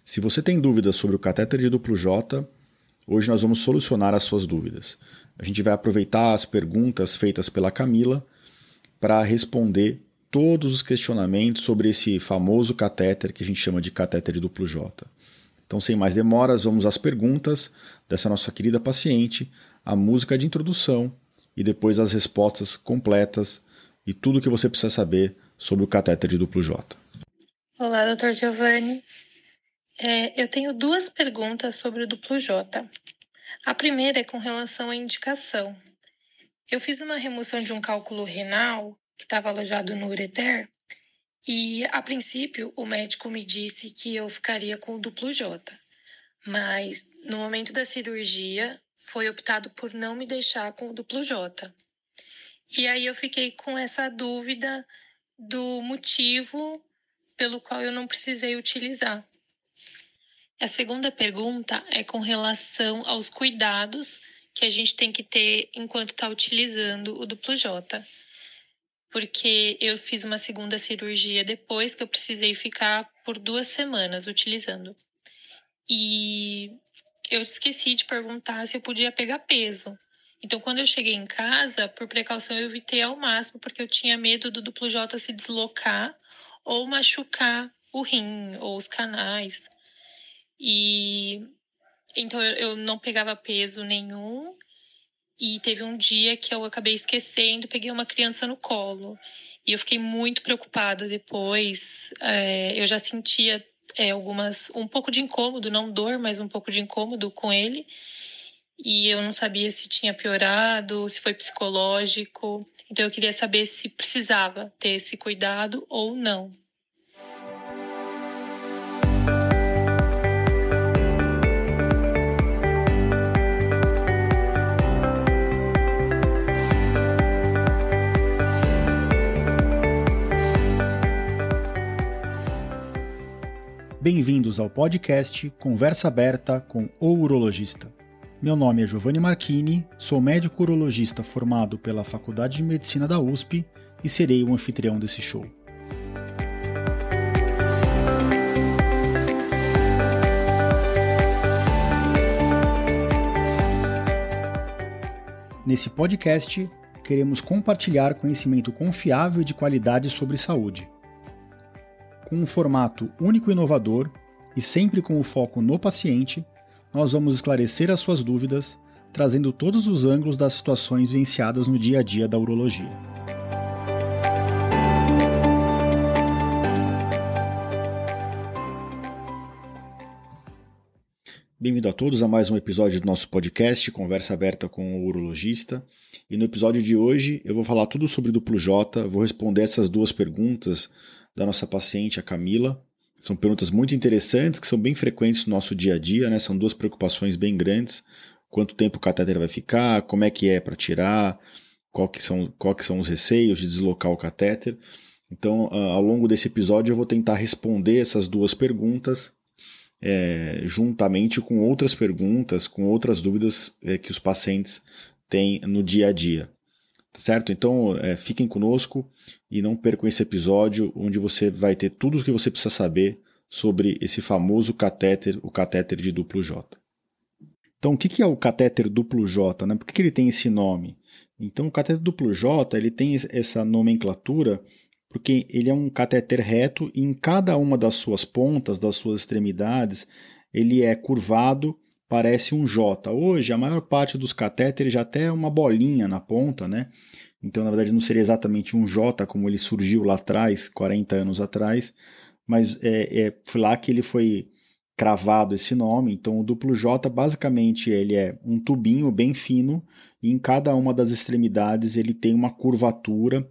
Se você tem dúvidas sobre o catéter de duplo J, hoje nós vamos solucionar as suas dúvidas. A gente vai aproveitar as perguntas feitas pela Camila para responder todos os questionamentos sobre esse famoso catéter que a gente chama de catéter de duplo J. Então, sem mais demoras, vamos às perguntas dessa nossa querida paciente, a música de introdução e depois as respostas completas e tudo o que você precisa saber sobre o catéter de duplo J. Olá, Dr. Giovanni. Eu tenho duas perguntas sobre o duplo J. A primeira é com relação à indicação. Eu fiz uma remoção de um cálculo renal que estava alojado no ureter e, a princípio, o médico me disse que eu ficaria com o duplo J. Mas, no momento da cirurgia, foi optado por não me deixar com o duplo J. E aí eu fiquei com essa dúvida do motivo pelo qual eu não precisei utilizar. A segunda pergunta é com relação aos cuidados que a gente tem que ter enquanto está utilizando o duplo J. Porque eu fiz uma segunda cirurgia depois que eu precisei ficar por 2 semanas utilizando. E eu esqueci de perguntar se eu podia pegar peso. Então, quando eu cheguei em casa, por precaução, eu evitei ao máximo, porque eu tinha medo do duplo J se deslocar ou machucar o rim ou os canais. E então eu não pegava peso nenhum. E teve um dia que eu acabei esquecendo, peguei uma criança no colo. E eu fiquei muito preocupada depois. Eu já sentia um pouco de incômodo, não dor, mas um pouco de incômodo com ele. E eu não sabia se tinha piorado, se foi psicológico. Então eu queria saber se precisava ter esse cuidado ou não. Bem-vindos ao podcast Conversa Aberta com o Urologista. Meu nome é Giovanni Marchini, sou médico urologista formado pela Faculdade de Medicina da USP e serei o anfitrião desse show. Nesse podcast, queremos compartilhar conhecimento confiável e de qualidade sobre saúde. Com um formato único e inovador e sempre com o foco no paciente, nós vamos esclarecer as suas dúvidas, trazendo todos os ângulos das situações vivenciadas no dia a dia da urologia. Bem-vindo a todos a mais um episódio do nosso podcast Conversa Aberta com o Urologista. E no episódio de hoje eu vou falar tudo sobre duplo J, vou responder essas duas perguntas da nossa paciente, a Camila. São perguntas muito interessantes, que são bem frequentes no nosso dia a dia, né? São duas preocupações bem grandes. Quanto tempo o catéter vai ficar, como é que é para tirar, qual que são os receios de deslocar o catéter. Então, ao longo desse episódio, eu vou tentar responder essas duas perguntas, juntamente com outras perguntas, com outras dúvidas que os pacientes têm no dia a dia. Certo? Então, fiquem conosco e não percam esse episódio onde você vai ter tudo o que você precisa saber sobre esse famoso catéter, o catéter de duplo J. Então, o que é o catéter duplo J? Né? Por que ele tem esse nome? Então, o catéter duplo J ele tem essa nomenclatura porque ele é um catéter reto e em cada uma das suas pontas, das suas extremidades, ele é curvado, parece um J. Hoje, a maior parte dos catéteres já até é uma bolinha na ponta, né? Então, na verdade, não seria exatamente um J como ele surgiu lá atrás, 40 anos atrás, mas foi lá que ele foi cravado esse nome. Então, o duplo J, basicamente, ele é um tubinho bem fino e em cada uma das extremidades ele tem uma curvatura,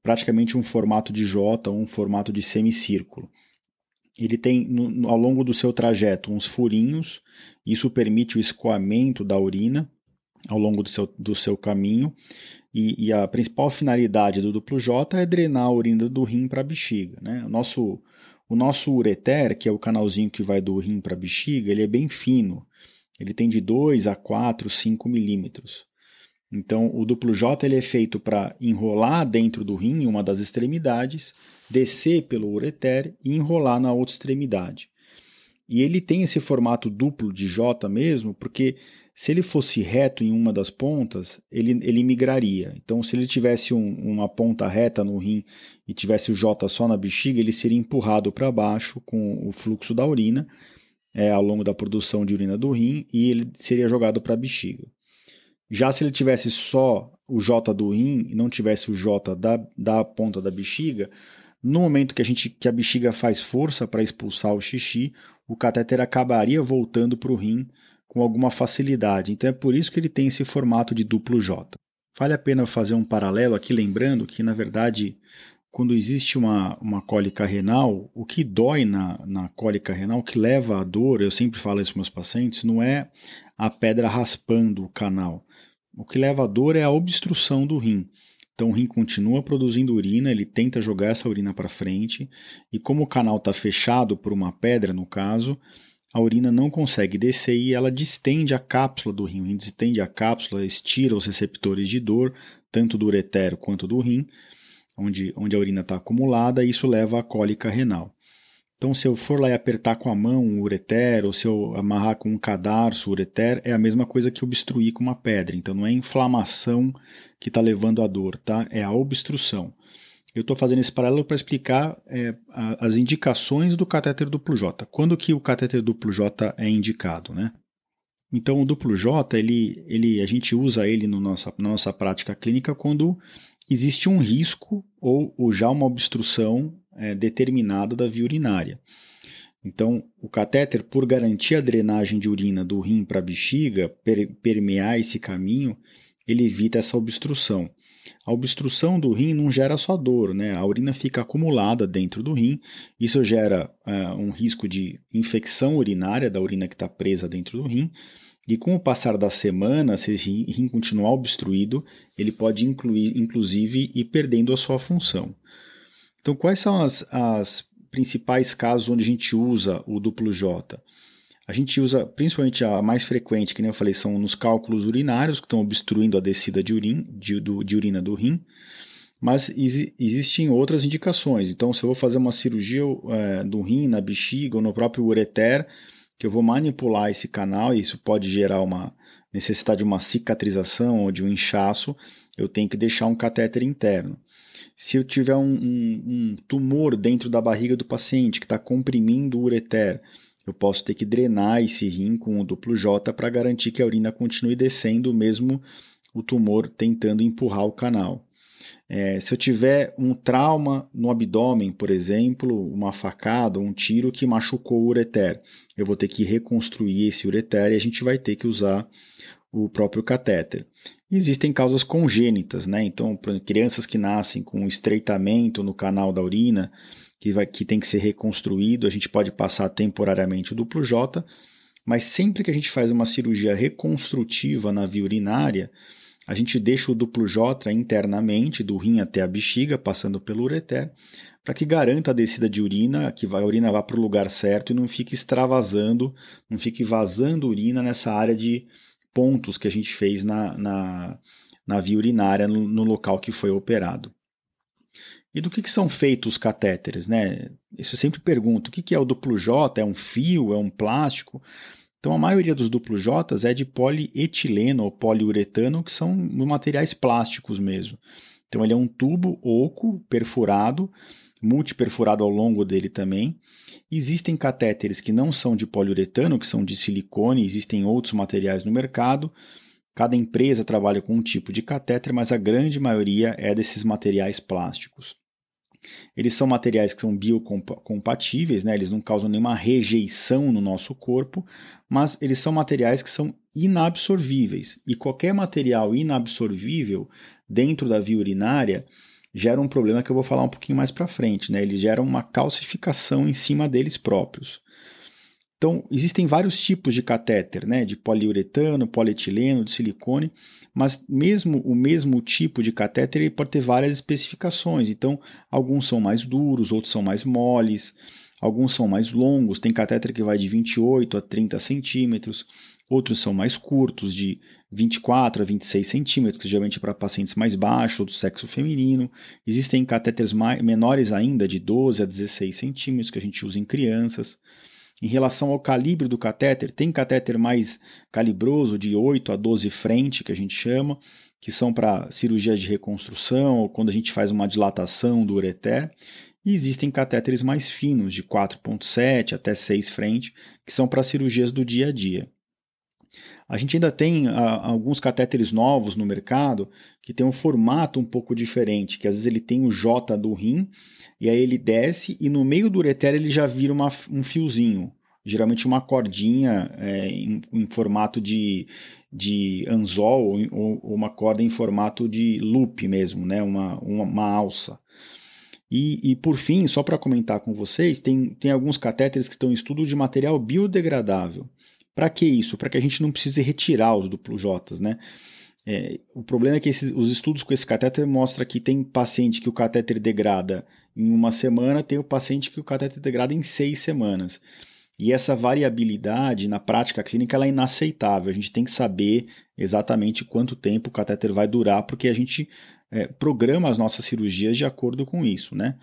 praticamente um formato de J, um formato de semicírculo. Ele tem, ao longo do seu trajeto, uns furinhos, isso permite o escoamento da urina ao longo do seu caminho, e a principal finalidade do duplo J é drenar a urina do rim para a bexiga. Né? O nosso ureter, que é o canalzinho que vai do rim para a bexiga, ele é bem fino, ele tem de 2 a 4, 5 milímetros. Então, o duplo J ele é feito para enrolar dentro do rim, em uma das extremidades, descer pelo ureter e enrolar na outra extremidade. E ele tem esse formato duplo de J mesmo, porque se ele fosse reto em uma das pontas, ele migraria. Então, se ele tivesse uma ponta reta no rim e tivesse o J só na bexiga, ele seria empurrado para baixo com o fluxo da urina, ao longo da produção de urina do rim, e ele seria jogado para a bexiga. Já se ele tivesse só o J do rim e não tivesse o J da ponta da bexiga, no momento que a bexiga faz força para expulsar o xixi, o catéter acabaria voltando para o rim com alguma facilidade. Então é por isso que ele tem esse formato de duplo J. Vale a pena fazer um paralelo aqui, lembrando que, na verdade, quando existe uma cólica renal, o que dói na cólica renal, o que leva à dor, eu sempre falo isso para meus pacientes, não é a pedra raspando o canal. O que leva à dor é a obstrução do rim. Então o rim continua produzindo urina, ele tenta jogar essa urina para frente, e como o canal está fechado por uma pedra, no caso, a urina não consegue descer e ela distende a cápsula do rim. O rim distende a cápsula, estira os receptores de dor, tanto do ureter quanto do rim, onde a urina está acumulada, e isso leva à cólica renal. Então, se eu for lá e apertar com a mão o ureter, ou se eu amarrar com um cadarço o ureter, é a mesma coisa que obstruir com uma pedra. Então, não é a inflamação que está levando à dor, tá? É a obstrução. Eu estou fazendo esse paralelo para explicar as indicações do catéter duplo J. Quando que o catéter duplo J é indicado, né? Então, o duplo J, a gente usa ele na nossa prática clínica quando existe um risco ou já uma obstrução determinada da via urinária. Então, o catéter, por garantir a drenagem de urina do rim para a bexiga, permear esse caminho, ele evita essa obstrução. A obstrução do rim não gera só dor, né? A urina fica acumulada dentro do rim, isso gera um risco de infecção urinária da urina que está presa dentro do rim, e com o passar das semanas, se esse rim continuar obstruído, ele pode inclusive ir perdendo a sua função. Então, quais são as principais casos onde a gente usa o duplo J? A gente usa, principalmente a mais frequente, que nem eu falei, são nos cálculos urinários, que estão obstruindo a descida de urina do rim, mas existem outras indicações. Então, se eu vou fazer uma cirurgia do rim, na bexiga ou no próprio ureter, que eu vou manipular esse canal, e isso pode gerar uma necessidade de uma cicatrização ou de um inchaço, eu tenho que deixar um catéter interno. Se eu tiver um tumor dentro da barriga do paciente que está comprimindo o ureter, eu posso ter que drenar esse rim com o duplo J para garantir que a urina continue descendo, mesmo o tumor tentando empurrar o canal. Se eu tiver um trauma no abdômen, por exemplo, uma facada, um tiro que machucou o ureter, eu vou ter que reconstruir esse ureter e a gente vai ter que usar o próprio catéter. Existem causas congênitas, né? Então, crianças que nascem com estreitamento no canal da urina, que tem que ser reconstruído, a gente pode passar temporariamente o duplo J, mas sempre que a gente faz uma cirurgia reconstrutiva na via urinária, a gente deixa o duplo J internamente, do rim até a bexiga, passando pelo ureter, para que garanta a descida de urina, que a urina vá para o lugar certo e não fique extravasando, não fique vazando urina nessa área de pontos que a gente fez na via urinária, no local que foi operado. E do que são feitos os catéteres, né? Isso eu sempre pergunto, o que é o duplo J? É um fio? É um plástico? Então, a maioria dos duplos J é de polietileno ou poliuretano, que são materiais plásticos mesmo. Então, ele é um tubo oco, perfurado, multiperfurado ao longo dele também. Existem catéteres que não são de poliuretano, que são de silicone, existem outros materiais no mercado. Cada empresa trabalha com um tipo de catéter, mas a grande maioria é desses materiais plásticos. Eles são materiais que são biocompatíveis, né? Eles não causam nenhuma rejeição no nosso corpo, mas eles são materiais que são inabsorvíveis. E qualquer material inabsorvível dentro da via urinária gera um problema que eu vou falar um pouquinho mais para frente, né? Eles geram uma calcificação em cima deles próprios. Então, existem vários tipos de catéter, né? De poliuretano, polietileno, de silicone, mas mesmo o mesmo tipo de catéter ele pode ter várias especificações. Então, alguns são mais duros, outros são mais moles, alguns são mais longos, tem catéter que vai de 28 a 30 centímetros, outros são mais curtos, de 24 a 26 centímetros, que geralmente é para pacientes mais baixos ou do sexo feminino. Existem catéteres menores ainda, de 12 a 16 centímetros, que a gente usa em crianças. Em relação ao calibre do catéter, tem catéter mais calibroso, de 8 a 12 frente, que a gente chama, que são para cirurgias de reconstrução ou quando a gente faz uma dilatação do ureter. E existem catéteres mais finos, de 4,7 até 6 frente, que são para cirurgias do dia a dia. A gente ainda tem alguns catéteres novos no mercado que tem um formato um pouco diferente, que às vezes ele tem o J do rim, e aí ele desce e no meio do ureter ele já vira um fiozinho, geralmente uma cordinha em formato de anzol ou uma corda em formato de loop mesmo, né? uma alça. E por fim, só para comentar com vocês, tem alguns catéteres que estão em estudo de material biodegradável. Para que isso? Para que a gente não precise retirar os duplos Js, né? O problema é que os estudos com esse catéter mostram que tem paciente que o catéter degrada em 1 semana, tem o paciente que o catéter degrada em 6 semanas. E essa variabilidade na prática clínica ela é inaceitável. A gente tem que saber exatamente quanto tempo o catéter vai durar, porque a gente programa as nossas cirurgias de acordo com isso, né?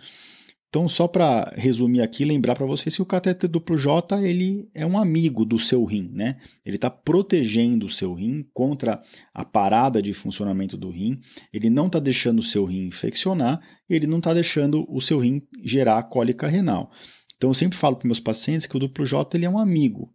Então, só para resumir aqui, lembrar para vocês que o catéter duplo J ele é um amigo do seu rim, né? Ele está protegendo o seu rim contra a parada de funcionamento do rim, ele não está deixando o seu rim infeccionar, ele não está deixando o seu rim gerar cólica renal. Então, eu sempre falo para meus pacientes que o duplo J ele é um amigo.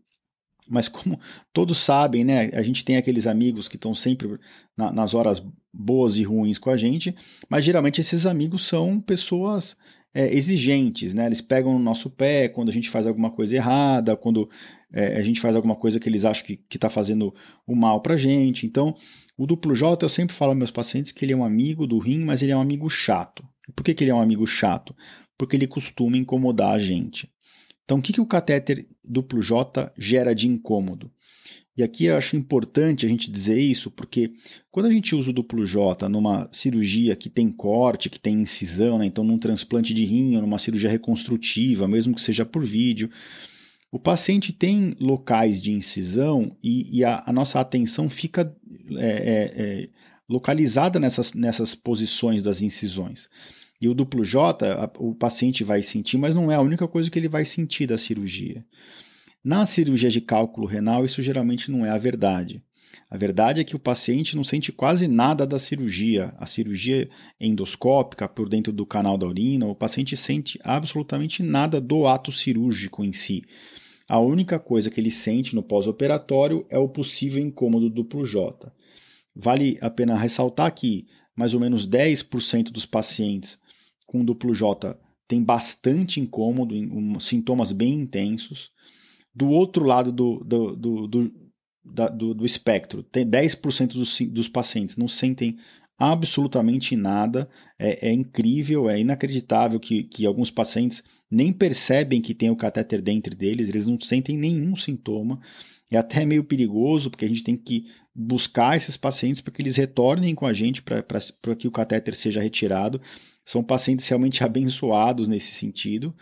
Mas como todos sabem, né, a gente tem aqueles amigos que estão sempre nas horas boas e ruins com a gente, mas geralmente esses amigos são pessoas exigentes, né? Eles pegam no nosso pé quando a gente faz alguma coisa errada, quando a gente faz alguma coisa que eles acham que está fazendo o mal para a gente. Então, o duplo J, eu sempre falo aos meus pacientes que ele é um amigo do rim, mas ele é um amigo chato. Por que ele é um amigo chato? Porque ele costuma incomodar a gente. Então, o que o catéter duplo J gera de incômodo? E aqui eu acho importante a gente dizer isso, porque quando a gente usa o duplo J numa cirurgia que tem corte, que tem incisão, né? Então num transplante de rim ou numa cirurgia reconstrutiva, mesmo que seja por vídeo, o paciente tem locais de incisão e a nossa atenção fica localizada nessas posições das incisões. E o duplo J, o paciente vai sentir, mas não é a única coisa que ele vai sentir da cirurgia. Na cirurgia de cálculo renal, isso geralmente não é a verdade. A verdade é que o paciente não sente quase nada da cirurgia. A cirurgia endoscópica por dentro do canal da urina, o paciente sente absolutamente nada do ato cirúrgico em si. A única coisa que ele sente no pós-operatório é o possível incômodo do duplo J. Vale a pena ressaltar que mais ou menos 10% dos pacientes com duplo J tem bastante incômodo, sintomas bem intensos. Do outro lado do espectro, tem 10% dos pacientes não sentem absolutamente nada. É incrível, é inacreditável que alguns pacientes nem percebem que tem o catéter dentro deles, eles não sentem nenhum sintoma. É até meio perigoso, porque a gente tem que buscar esses pacientes para que eles retornem com a gente para que o catéter seja retirado. São pacientes realmente abençoados nesse sentido.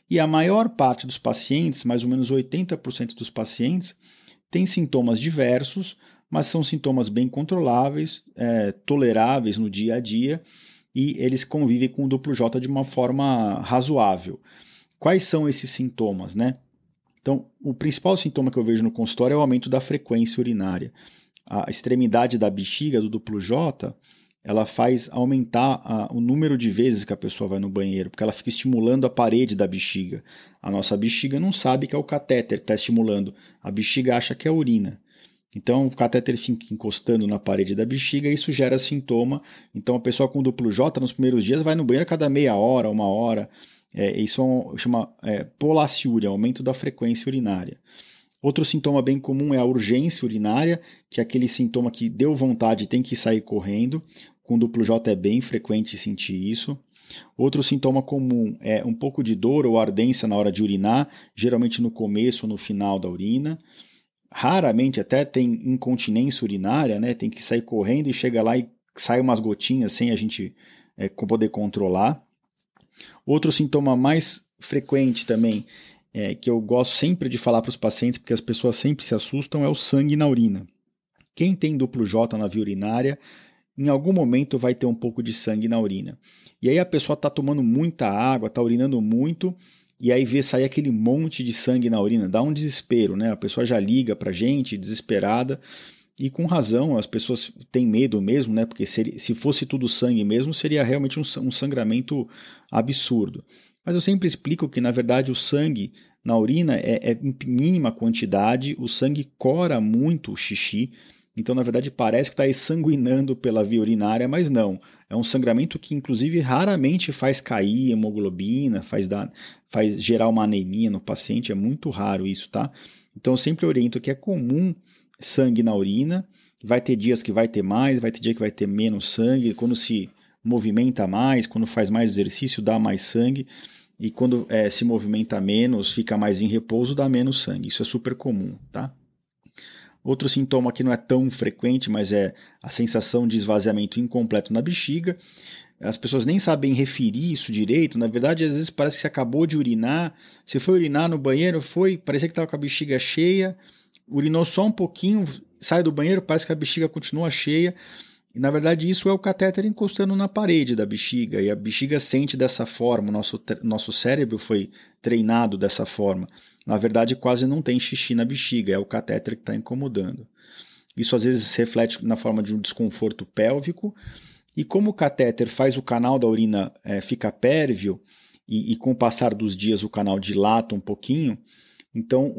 E a maior parte dos pacientes, mais ou menos 80% dos pacientes, tem sintomas diversos, mas são sintomas bem controláveis, toleráveis no dia a dia, e eles convivem com o duplo J de uma forma razoável. Quais são esses sintomas, né? Então, o principal sintoma que eu vejo no consultório é o aumento da frequência urinária. A extremidade da bexiga do duplo J, ela faz aumentar o número de vezes que a pessoa vai no banheiro, porque ela fica estimulando a parede da bexiga. A nossa bexiga não sabe que é o catéter que está estimulando, a bexiga acha que é a urina. Então o catéter fica encostando na parede da bexiga e isso gera sintoma. Então a pessoa com duplo J nos primeiros dias vai no banheiro a cada meia hora, 1 hora. Isso chama polaciúria, aumento da frequência urinária. Outro sintoma bem comum é a urgência urinária, que é aquele sintoma que deu vontade e tem que sair correndo. Com duplo J é bem frequente sentir isso. Outro sintoma comum é um pouco de dor ou ardência na hora de urinar, geralmente no começo ou no final da urina. Raramente até tem incontinência urinária, né? Tem que sair correndo e chega lá e sai umas gotinhas sem a gente poder controlar. Outro sintoma mais frequente também, que eu gosto sempre de falar para os pacientes, porque as pessoas sempre se assustam, é o sangue na urina. Quem tem duplo J na via urinária, em algum momento vai ter um pouco de sangue na urina. E aí a pessoa está tomando muita água, está urinando muito, e aí vê sair aquele monte de sangue na urina, dá um desespero, né? A pessoa já liga pra gente, desesperada, e com razão, as pessoas têm medo mesmo, né? Porque se fosse tudo sangue mesmo, seria realmente um sangramento absurdo. Mas eu sempre explico que, na verdade, o sangue na urina é em mínima quantidade, o sangue cora muito o xixi, então, na verdade, parece que está exsanguinando pela via urinária, mas não. É um sangramento que, inclusive, raramente faz cair hemoglobina, faz gerar uma anemia no paciente, é muito raro isso, tá? Então, eu sempre oriento que é comum sangue na urina, vai ter dias que vai ter mais, vai ter dia que vai ter menos sangue, quando se movimenta mais, quando faz mais exercício, dá mais sangue, e quando se movimenta menos, fica mais em repouso, dá menos sangue. Isso é super comum, tá? Outro sintoma que não é tão frequente, mas é a sensação de esvaziamento incompleto na bexiga. As pessoas nem sabem referir isso direito. Na verdade, às vezes parece que você acabou de urinar. Você foi urinar no banheiro, parecia que estava com a bexiga cheia, urinou só um pouquinho, sai do banheiro, parece que a bexiga continua cheia. E, na verdade, isso é o catéter encostando na parede da bexiga. E a bexiga sente dessa forma. O nosso cérebro foi treinado dessa forma. Na verdade, quase não tem xixi na bexiga, é o catéter que está incomodando. Isso às vezes se reflete na forma de um desconforto pélvico, e como o catéter faz o canal da urina ficar pérvio, e com o passar dos dias o canal dilata um pouquinho, então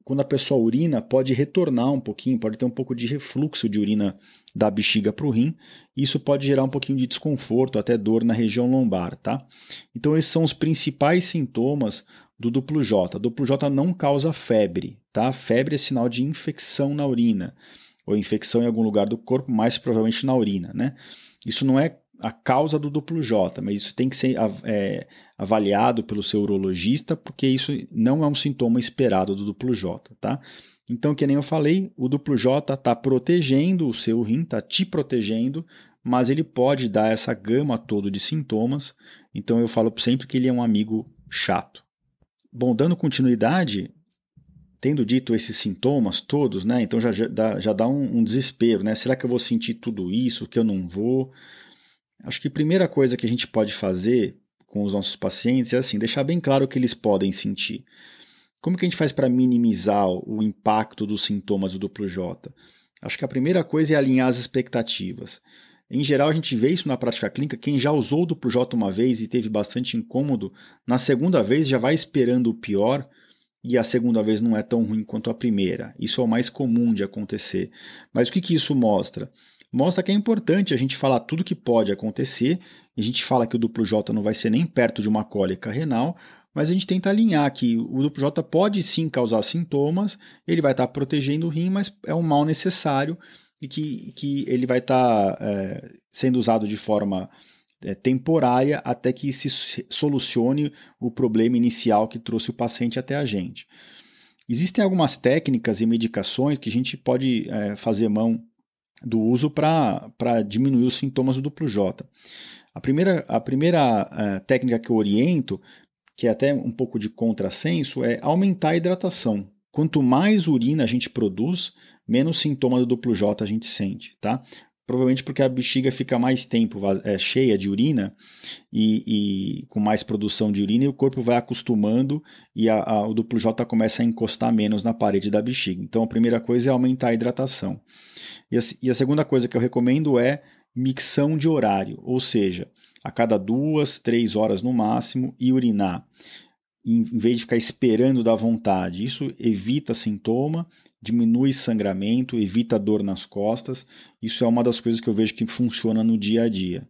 quando a pessoa urina, pode retornar um pouquinho, pode ter um pouco de refluxo de urina da bexiga para o rim, e isso pode gerar um pouquinho de desconforto, até dor na região lombar, tá? Então esses são os principais sintomas do duplo J. Duplo J não causa febre, tá? Febre é sinal de infecção na urina, ou infecção em algum lugar do corpo, mais provavelmente na urina, né? Isso não é a causa do duplo J, mas isso tem que ser avaliado pelo seu urologista, porque isso não é um sintoma esperado do duplo J, tá? Então, que nem eu falei, o duplo J está protegendo o seu rim, está te protegendo, mas ele pode dar essa gama toda de sintomas, então eu falo sempre que ele é um amigo chato. Bom, dando continuidade, tendo dito esses sintomas todos, né, então já dá um desespero, né? Será que eu vou sentir tudo isso, que eu não vou? Acho que a primeira coisa que a gente pode fazer com os nossos pacientes é assim, deixar bem claro o que eles podem sentir. Como que a gente faz para minimizar o impacto dos sintomas do duplo J? Acho que a primeira coisa é alinhar as expectativas. Em geral, a gente vê isso na prática clínica. Quem já usou o duplo J uma vez e teve bastante incômodo, na segunda vez já vai esperando o pior, e a segunda vez não é tão ruim quanto a primeira. Isso é o mais comum de acontecer. Mas o que isso mostra? Mostra que é importante a gente falar tudo que pode acontecer. A gente fala que o duplo J não vai ser nem perto de uma cólica renal, mas a gente tenta alinhar que o duplo J pode sim causar sintomas, ele vai estar protegendo o rim, mas é um mal necessário e que ele vai estar sendo usado de forma temporária até que se solucione o problema inicial que trouxe o paciente até a gente. Existem algumas técnicas e medicações que a gente pode fazer mão do uso para diminuir os sintomas do duplo J. A primeira técnica que eu oriento, que é até um pouco de contrassenso, é aumentar a hidratação. Quanto mais urina a gente produz, menos sintoma do duplo J a gente sente, tá? Provavelmente porque a bexiga fica mais tempo cheia de urina e com mais produção de urina, e o corpo vai acostumando e o duplo J começa a encostar menos na parede da bexiga. Então a primeira coisa é aumentar a hidratação. E a segunda coisa que eu recomendo é micção de horário, ou seja, a cada 2, 3 horas no máximo, e urinar, em vez de ficar esperando da vontade. Isso evita sintoma, diminui sangramento, evita dor nas costas. Isso é uma das coisas que eu vejo que funciona no dia a dia.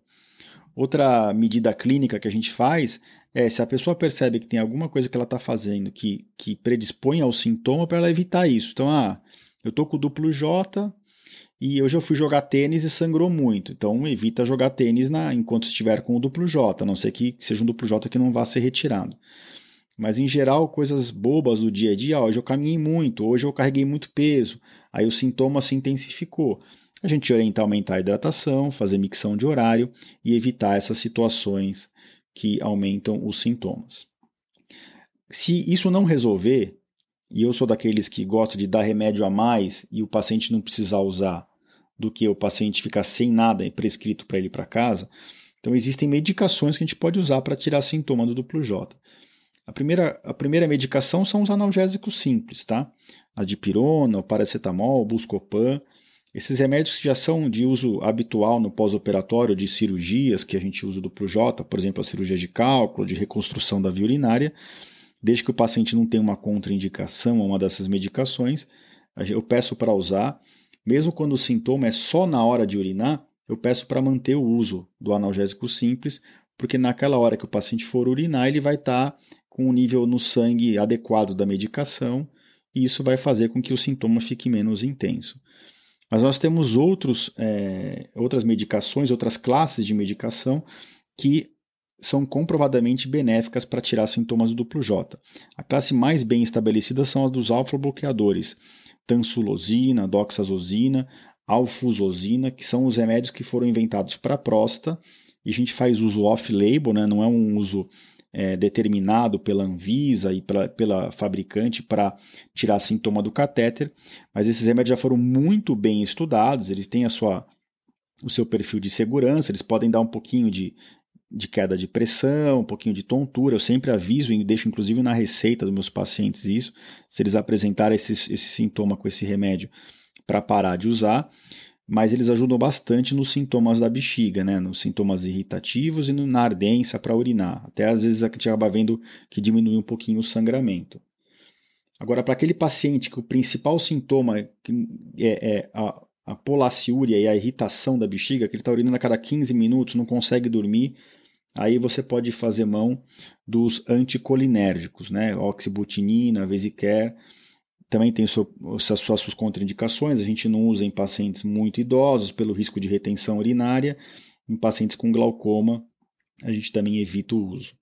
Outra medida clínica que a gente faz é, se a pessoa percebe que tem alguma coisa que ela está fazendo que predispõe ao sintoma, para ela evitar isso. Então, eu estou com o duplo J e hoje eu fui jogar tênis e sangrou muito. Então, evita jogar tênis enquanto estiver com o duplo J, a não ser que seja um duplo J que não vá ser retirado. Mas, em geral, coisas bobas do dia a dia, hoje eu caminhei muito, hoje eu carreguei muito peso, aí o sintoma se intensificou. A gente orienta a aumentar a hidratação, fazer micção de horário e evitar essas situações que aumentam os sintomas. Se isso não resolver, e eu sou daqueles que gosta de dar remédio a mais e o paciente não precisar usar, do que o paciente ficar sem nada prescrito para ele para casa, então existem medicações que a gente pode usar para tirar sintoma do duplo J. A primeira medicação são os analgésicos simples, tá? A dipirona, o paracetamol, o Buscopan. Esses remédios que já são de uso habitual no pós-operatório de cirurgias que a gente usa do Plus-J, por exemplo, a cirurgia de cálculo, de reconstrução da via urinária, desde que o paciente não tenha uma contraindicação a uma dessas medicações, eu peço para usar. Mesmo quando o sintoma é só na hora de urinar, eu peço para manter o uso do analgésico simples, porque naquela hora que o paciente for urinar, ele vai estar com um nível no sangue adequado da medicação, e isso vai fazer com que o sintoma fique menos intenso. Mas nós temos outras medicações, outras classes de medicação que são comprovadamente benéficas para tirar sintomas do duplo J. A classe mais bem estabelecida são as dos alfa-bloqueadores, tansulosina, doxazosina, alfuzosina, que são os remédios que foram inventados para a próstata, e a gente faz uso off-label, né? Não é um uso determinado pela Anvisa e pela fabricante para tirar sintoma do catéter, mas esses remédios já foram muito bem estudados, eles têm o seu perfil de segurança, eles podem dar um pouquinho de queda de pressão, um pouquinho de tontura. Eu sempre aviso e deixo inclusive na receita dos meus pacientes isso, se eles apresentarem esse sintoma com esse remédio, para parar de usar. Mas eles ajudam bastante nos sintomas da bexiga, né? Nos sintomas irritativos e na ardência para urinar. Até às vezes a gente acaba vendo que diminui um pouquinho o sangramento. Agora, para aquele paciente que o principal sintoma é a polaciúria e a irritação da bexiga, que ele está urinando a cada 15 minutos, não consegue dormir, aí você pode fazer mão dos anticolinérgicos, né? Oxibutinina, Vesicare. Também tem suas contraindicações, a gente não usa em pacientes muito idosos pelo risco de retenção urinária. Em pacientes com glaucoma, a gente também evita o uso.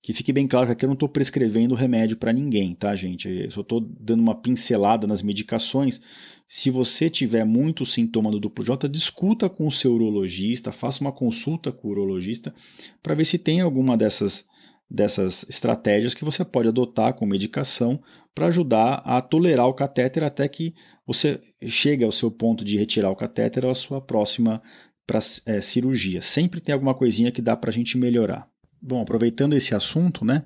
Que fique bem claro que aqui eu não estou prescrevendo remédio para ninguém, tá, gente? Eu só estou dando uma pincelada nas medicações. Se você tiver muito sintoma do duplo J, discuta com o seu urologista, faça uma consulta com o urologista para ver se tem alguma dessas estratégias que você pode adotar com medicação para ajudar a tolerar o catéter até que você chegue ao seu ponto de retirar o catéter ou a sua próxima cirurgia. Sempre tem alguma coisinha que dá para a gente melhorar. Bom, aproveitando esse assunto, né?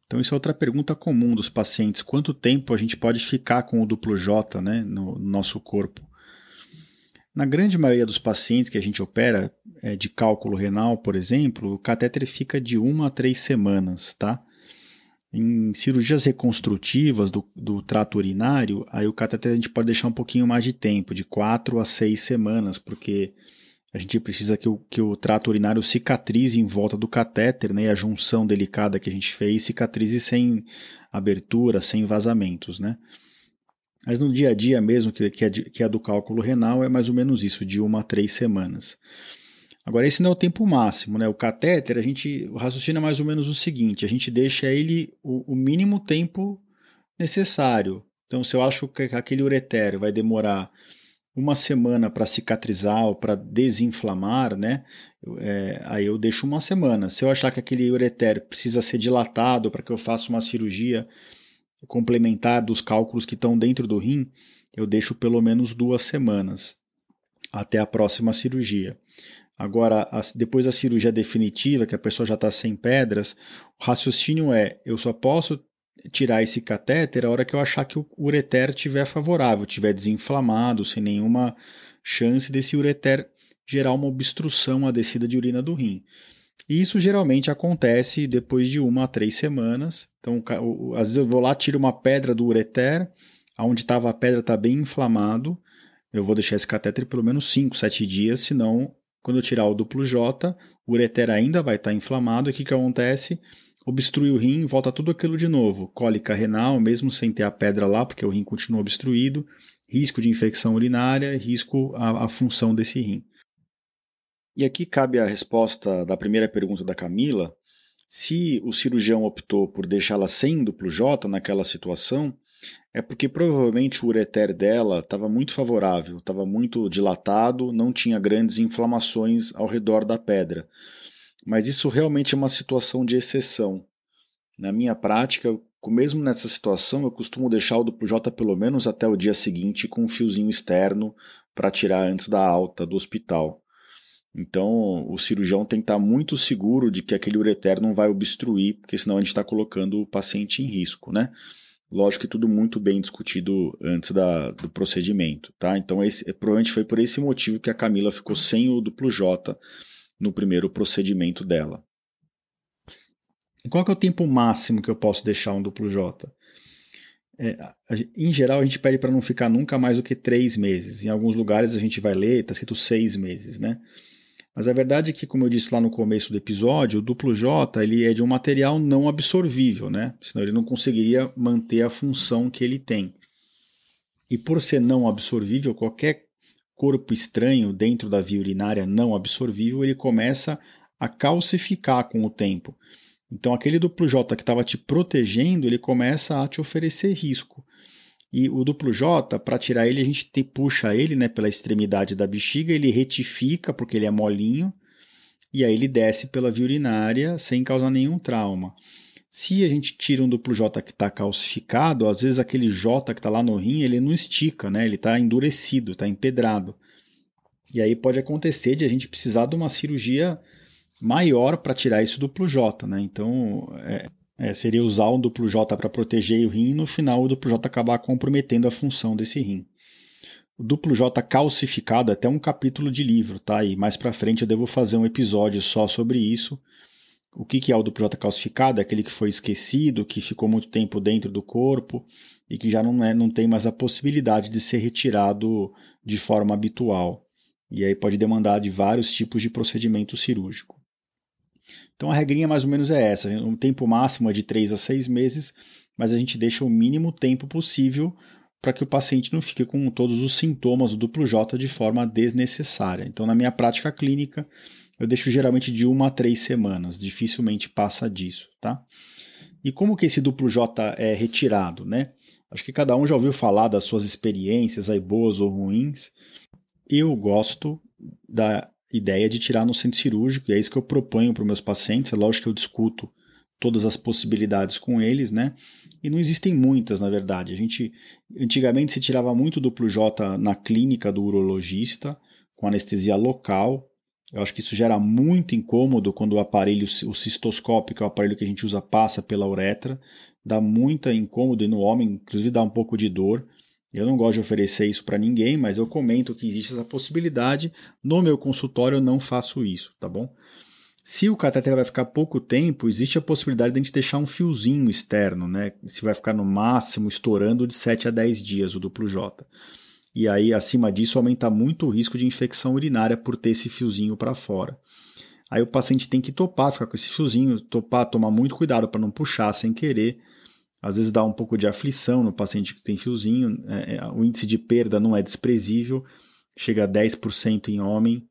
Então isso é outra pergunta comum dos pacientes. Quanto tempo a gente pode ficar com o duplo J, né, no nosso corpo? Na grande maioria dos pacientes que a gente opera de cálculo renal, por exemplo, o catéter fica de 1 a 3 semanas, tá? Em cirurgias reconstrutivas do trato urinário, aí o catéter a gente pode deixar um pouquinho mais de tempo, de 4 a 6 semanas, porque a gente precisa que o trato urinário cicatrize em volta do catéter, né? E a junção delicada que a gente fez cicatrize sem abertura, sem vazamentos, né? Mas no dia a dia mesmo, que é do cálculo renal, é mais ou menos isso, de 1 a 3 semanas. Agora, esse não é o tempo máximo, né? O catéter, o raciocínio é mais ou menos o seguinte, a gente deixa ele o mínimo tempo necessário. Então, se eu acho que aquele ureter vai demorar 1 semana para cicatrizar ou para desinflamar, né? Aí eu deixo 1 semana. Se eu achar que aquele ureter precisa ser dilatado para que eu faça uma cirurgia complementar dos cálculos que estão dentro do rim, eu deixo pelo menos 2 semanas até a próxima cirurgia. Agora, depois da cirurgia definitiva, que a pessoa já está sem pedras, o raciocínio eu só posso tirar esse catéter a hora que eu achar que o ureter estiver favorável, estiver desinflamado, sem nenhuma chance desse ureter gerar uma obstrução à descida de urina do rim. E isso geralmente acontece depois de 1 a 3 semanas. Então, às vezes eu vou lá, tiro uma pedra do ureter, onde estava a pedra está bem inflamado, eu vou deixar esse catéter pelo menos 5, 7 dias, senão, quando eu tirar o duplo J, o ureter ainda vai estar inflamado, e o que acontece? Obstrui o rim, volta tudo aquilo de novo. Cólica renal, mesmo sem ter a pedra lá, porque o rim continua obstruído, risco de infecção urinária, risco à função desse rim. E aqui cabe a resposta da primeira pergunta da Camila. Se o cirurgião optou por deixá-la sem duplo J naquela situação, é porque provavelmente o ureter dela estava muito favorável, estava muito dilatado, não tinha grandes inflamações ao redor da pedra. Mas isso realmente é uma situação de exceção. Na minha prática, mesmo nessa situação, eu costumo deixar o duplo J pelo menos até o dia seguinte com um fiozinho externo para tirar antes da alta do hospital. Então, o cirurgião tem que estar muito seguro de que aquele ureter não vai obstruir, porque senão a gente está colocando o paciente em risco, né? Lógico que tudo muito bem discutido antes do procedimento, tá? Então, provavelmente foi por esse motivo que a Camila ficou sem o duplo J no primeiro procedimento dela. E qual que é o tempo máximo que eu posso deixar um duplo J? Em geral, a gente pede para não ficar nunca mais do que 3 meses. Em alguns lugares a gente vai ler, está escrito 6 meses, né? Mas a verdade é que, como eu disse lá no começo do episódio, o duplo J ele é de um material não absorvível, né? Senão ele não conseguiria manter a função que ele tem. E por ser não absorvível, qualquer corpo estranho dentro da via urinária não absorvível, ele começa a calcificar com o tempo. Então aquele duplo J que estava te protegendo, ele começa a te oferecer risco. E o duplo J, para tirar ele, a gente puxa ele, né, pela extremidade da bexiga, ele retifica porque ele é molinho, e aí ele desce pela via urinária sem causar nenhum trauma. Se a gente tira um duplo J que está calcificado, às vezes aquele J que está lá no rim, ele não estica, né, ele está endurecido, está empedrado. E aí pode acontecer de a gente precisar de uma cirurgia maior para tirar esse duplo J, né? Então, seria usar um duplo J para proteger o rim e no final o duplo J acabar comprometendo a função desse rim. O duplo J calcificado é até um capítulo de livro, tá? E mais para frente eu devo fazer um episódio só sobre isso. O que é o duplo J calcificado? É aquele que foi esquecido, que ficou muito tempo dentro do corpo e que já não tem mais a possibilidade de ser retirado de forma habitual. E aí pode demandar de vários tipos de procedimento cirúrgico. Então a regrinha mais ou menos é essa, um tempo máximo é de 3 a 6 meses, mas a gente deixa o mínimo tempo possível para que o paciente não fique com todos os sintomas do duplo J de forma desnecessária. Então na minha prática clínica eu deixo geralmente de 1 a 3 semanas, dificilmente passa disso, tá? E como que esse duplo J é retirado, né? Acho que cada um já ouviu falar das suas experiências, aí boas ou ruins. Eu gosto da ideia de tirar no centro cirúrgico, e é isso que eu proponho para os meus pacientes. É lógico que eu discuto todas as possibilidades com eles, né? E não existem muitas, na verdade. Antigamente se tirava muito duplo J na clínica do urologista, com anestesia local. Eu acho que isso gera muito incômodo quando o aparelho, o cistoscópio, que é o aparelho que a gente usa, passa pela uretra. Dá muito incômodo e no homem, inclusive dá um pouco de dor. Eu não gosto de oferecer isso para ninguém, mas eu comento que existe essa possibilidade. No meu consultório eu não faço isso, tá bom? Se o catéter vai ficar pouco tempo, existe a possibilidade de a gente deixar um fiozinho externo, né? Se vai ficar no máximo estourando de 7 a 10 dias o duplo J. E aí, acima disso, aumenta muito o risco de infecção urinária por ter esse fiozinho para fora. Aí o paciente tem que topar, ficar com esse fiozinho, tomar muito cuidado para não puxar sem querer. Às vezes dá um pouco de aflição no paciente que tem fiozinho, o índice de perda não é desprezível, chega a 10% em homem,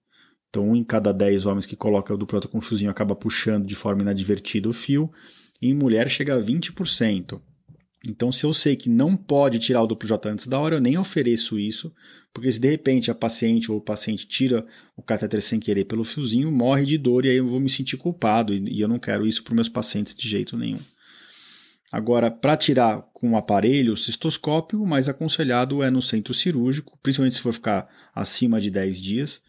então 1 em cada 10 homens que coloca o duplo J com fiozinho acaba puxando de forma inadvertida o fio, e em mulher chega a 20%. Então se eu sei que não pode tirar o duplo J antes da hora, eu nem ofereço isso, porque se de repente a paciente ou o paciente tira o catéter sem querer pelo fiozinho, morre de dor e aí eu vou me sentir culpado, e eu não quero isso para os meus pacientes de jeito nenhum. Agora, para tirar com o aparelho, o cistoscópio, o mais aconselhado é no centro cirúrgico, principalmente se for ficar acima de 10 dias,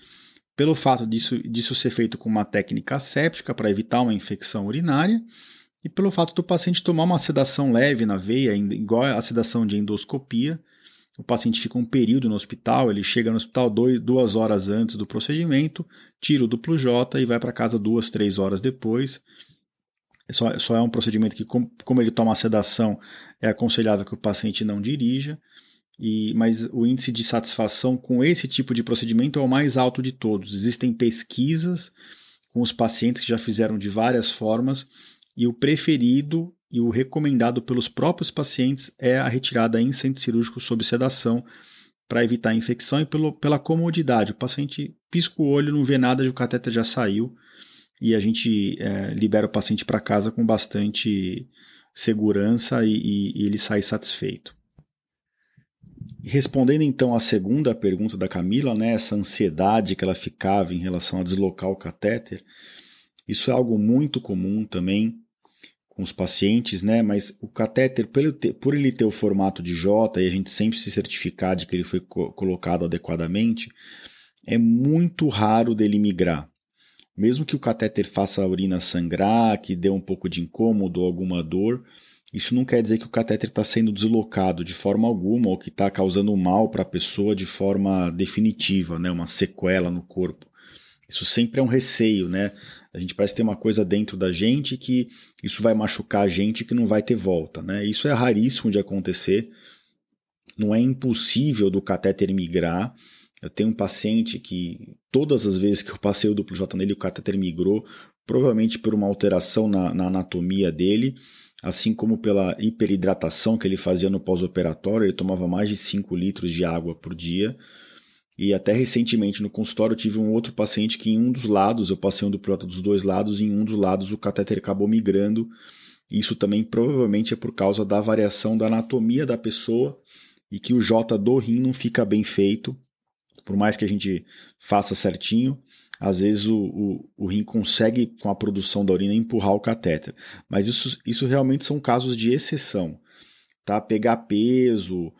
pelo fato disso ser feito com uma técnica asséptica para evitar uma infecção urinária e pelo fato do paciente tomar uma sedação leve na veia, igual a sedação de endoscopia. O paciente fica um período no hospital, ele chega no hospital 2 horas antes do procedimento, tira o duplo J e vai para casa 2, 3 horas depois. Só é um procedimento que, como ele toma a sedação, é aconselhável que o paciente não dirija, mas o índice de satisfação com esse tipo de procedimento é o mais alto de todos. Existem pesquisas com os pacientes que já fizeram de várias formas, e o preferido e o recomendado pelos próprios pacientes é a retirada em centro cirúrgico sob sedação para evitar a infecção e pela comodidade. O paciente pisca o olho, não vê nada, o catéter já saiu, e a gente libera o paciente para casa com bastante segurança e ele sai satisfeito. Respondendo então à segunda pergunta da Camila, né, essa ansiedade que ela ficava em relação a deslocar o catéter, isso é algo muito comum também com os pacientes, né, mas o catéter, por ele ter o formato de J e a gente sempre se certificar de que ele foi colocado adequadamente, é muito raro dele migrar. Mesmo que o catéter faça a urina sangrar, que dê um pouco de incômodo ou alguma dor, isso não quer dizer que o catéter está sendo deslocado de forma alguma ou que está causando mal para a pessoa de forma definitiva, né? Uma sequela no corpo. Isso sempre é um receio, né? A gente parece ter uma coisa dentro da gente que isso vai machucar a gente e que não vai ter volta, né? Isso é raríssimo de acontecer. Não é impossível do catéter migrar. Eu tenho um paciente que todas as vezes que eu passei o duplo J nele, o catéter migrou, provavelmente por uma alteração na anatomia dele, assim como pela hiperidratação que ele fazia no pós-operatório. Ele tomava mais de 5 litros de água por dia. E até recentemente no consultório eu tive um outro paciente que em um dos lados, eu passei um duplo J dos dois lados, e em um dos lados o catéter acabou migrando. Isso também provavelmente é por causa da variação da anatomia da pessoa e que o J do rim não fica bem feito. Por mais que a gente faça certinho, às vezes o rim consegue, com a produção da urina, empurrar o catéter. Mas isso realmente são casos de exceção. Tá? Pegar peso,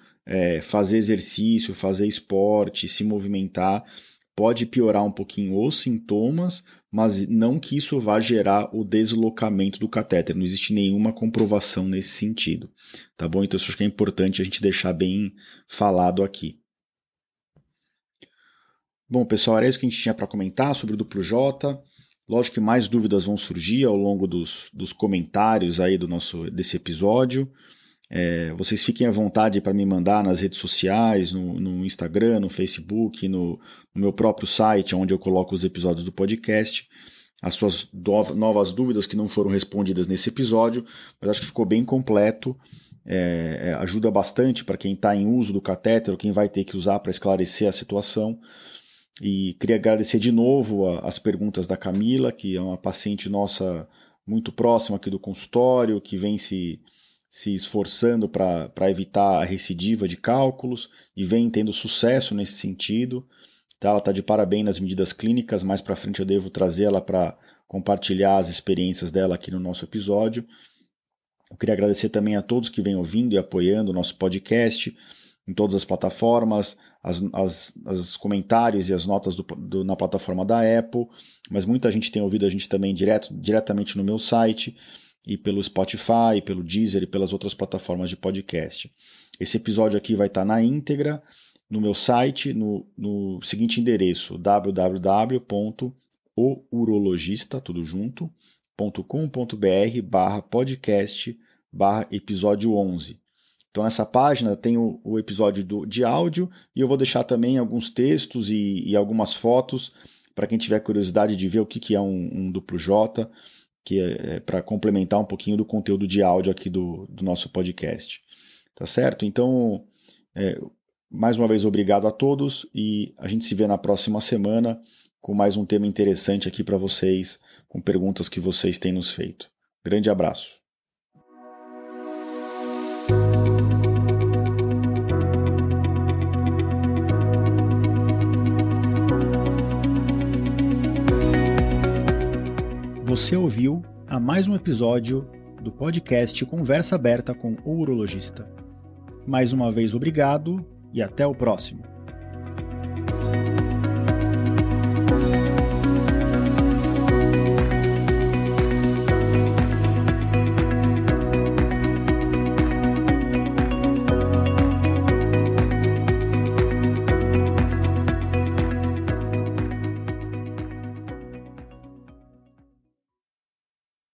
fazer exercício, fazer esporte, se movimentar, pode piorar um pouquinho os sintomas, mas não que isso vá gerar o deslocamento do catéter. Não existe nenhuma comprovação nesse sentido. Tá bom? Então isso acho que é importante a gente deixar bem falado aqui. Bom, pessoal, era isso que a gente tinha para comentar sobre o duplo J. Lógico que mais dúvidas vão surgir ao longo dos comentários aí desse episódio. Vocês fiquem à vontade para me mandar nas redes sociais, no Instagram, no Facebook, no meu próprio site, onde eu coloco os episódios do podcast, as suas novas dúvidas que não foram respondidas nesse episódio, mas acho que ficou bem completo. Ajuda bastante para quem está em uso do catéter ou quem vai ter que usar para esclarecer a situação. E queria agradecer de novo as perguntas da Camila, que é uma paciente nossa muito próxima aqui do consultório, que vem se esforçando para evitar a recidiva de cálculos e vem tendo sucesso nesse sentido. Tá? Ela está de parabéns nas medidas clínicas, mais para frente eu devo trazê-la para compartilhar as experiências dela aqui no nosso episódio. Eu queria agradecer também a todos que vêm ouvindo e apoiando o nosso podcast em todas as plataformas, os comentários e as notas na plataforma da Apple, mas muita gente tem ouvido a gente também diretamente no meu site, e pelo Spotify, pelo Deezer e pelas outras plataformas de podcast. Esse episódio aqui vai estar na íntegra no meu site, no seguinte endereço, www.ourologista.com.br/podcast/episódio 11. Então nessa página tem o episódio de áudio, e eu vou deixar também alguns textos e algumas fotos para quem tiver curiosidade de ver o que é um duplo J, que é para complementar um pouquinho do conteúdo de áudio aqui do nosso podcast. Tá certo? Então, mais uma vez, obrigado a todos, e a gente se vê na próxima semana com mais um tema interessante aqui para vocês, com perguntas que vocês têm nos feito. Grande abraço. Você ouviu a mais um episódio do podcast Conversa Aberta com o Urologista. Mais uma vez, obrigado e até o próximo.